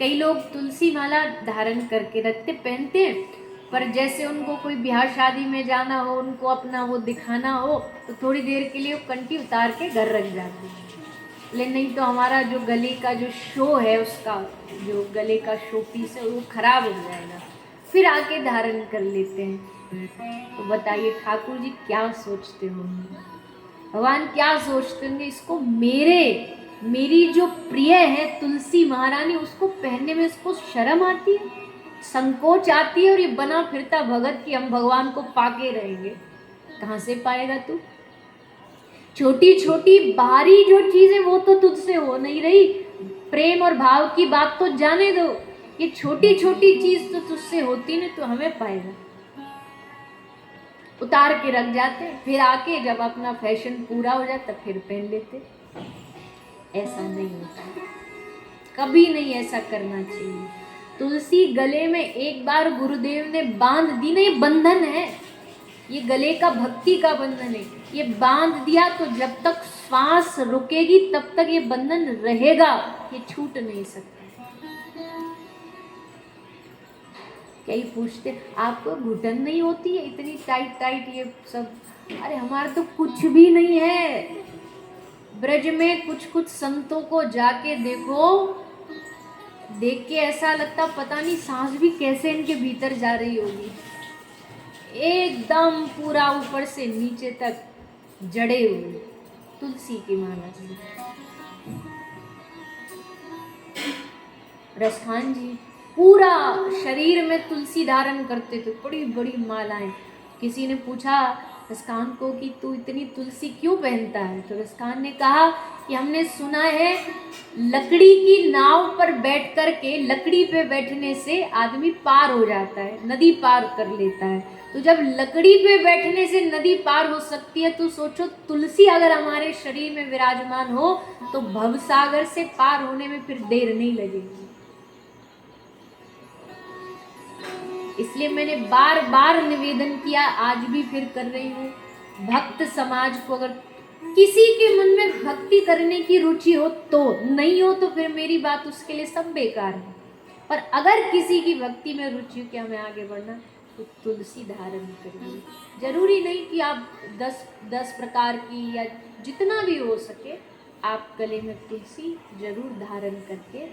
कई लोग तुलसी माला धारण करके रखते पहनते हैं, पर जैसे उनको कोई ब्याह शादी में जाना हो, उनको अपना वो दिखाना हो, तो थोड़ी देर के लिए वो कंठी उतार के घर रख जाते हैं। लेकिन नहीं तो हमारा जो गले का जो शो है, उसका जो गले का शो पीस है वो खराब हो जाएगा, फिर आके धारण कर लेते हैं। तो बताइए ठाकुर जी क्या सोचते होंगे, भगवान क्या सोचते होंगे, इसको मेरी जो प्रिय है तुलसी महारानी, उसको पहनने में इसको शर्म आती है, संकोच आती है, और ये बना फिरता भगत कि हम भगवान को पाके रहेंगे। कहाँ से पाएगा तू? छोटी छोटी बाहरी जो चीज है वो तो तुझसे हो नहीं रही, प्रेम और भाव की बात तो जाने दो, ये छोटी छोटी चीज तो तुझसे होती नहीं, तो हमें पाएगा। उतार के रख जाते, फिर आके जब अपना फैशन पूरा हो जाता फिर पहन लेते। ऐसा नहीं होता, कभी नहीं ऐसा करना चाहिए। तुलसी गले में एक बार गुरुदेव ने बांध दी ना, ये बंधन है, ये गले का भक्ति का बंधन है, ये बांध दिया तो जब तक श्वास रुकेगी तब तक ये बंधन रहेगा, ये छूट नहीं सकता। कई पूछते आपको घुटन नहीं होती है इतनी टाइट टाइट ये सब? अरे हमारा तो कुछ भी नहीं है। ब्रज में कुछ कुछ संतों को जाके देखो, देख के ऐसा लगता पता नहीं सांस भी कैसे इनके भीतर जा रही होगी, एकदम पूरा ऊपर से नीचे तक जड़े हुए तुलसी की माला से। रसखान जी पूरा शरीर में तुलसी धारण करते थे, बड़ी बड़ी मालाएं। किसी ने पूछा रसखान को कि तू इतनी तुलसी क्यों पहनता है? तो रसखान ने कहा कि हमने सुना है लकड़ी की नाव पर बैठ कर के, लकड़ी पे बैठने से आदमी पार हो जाता है, नदी पार कर लेता है। तो जब लकड़ी पे बैठने से नदी पार हो सकती है, तो सोचो तुलसी अगर हमारे शरीर में विराजमान हो तो भवसागर से पार होने में फिर देर नहीं लगेगी। इसलिए मैंने बार बार निवेदन किया, आज भी फिर कर रही हूँ, भक्त समाज को अगर किसी के मन में भक्ति करने की रुचि हो तो, नहीं हो तो फिर मेरी बात उसके लिए सब बेकार है। पर अगर किसी की भक्ति में रुचि हो कि हमें आगे बढ़ना, तो तुलसी धारण करिए। जरूरी नहीं कि आप 10 प्रकार की या जितना भी हो सके आप गले में तुलसी जरूर धारण करके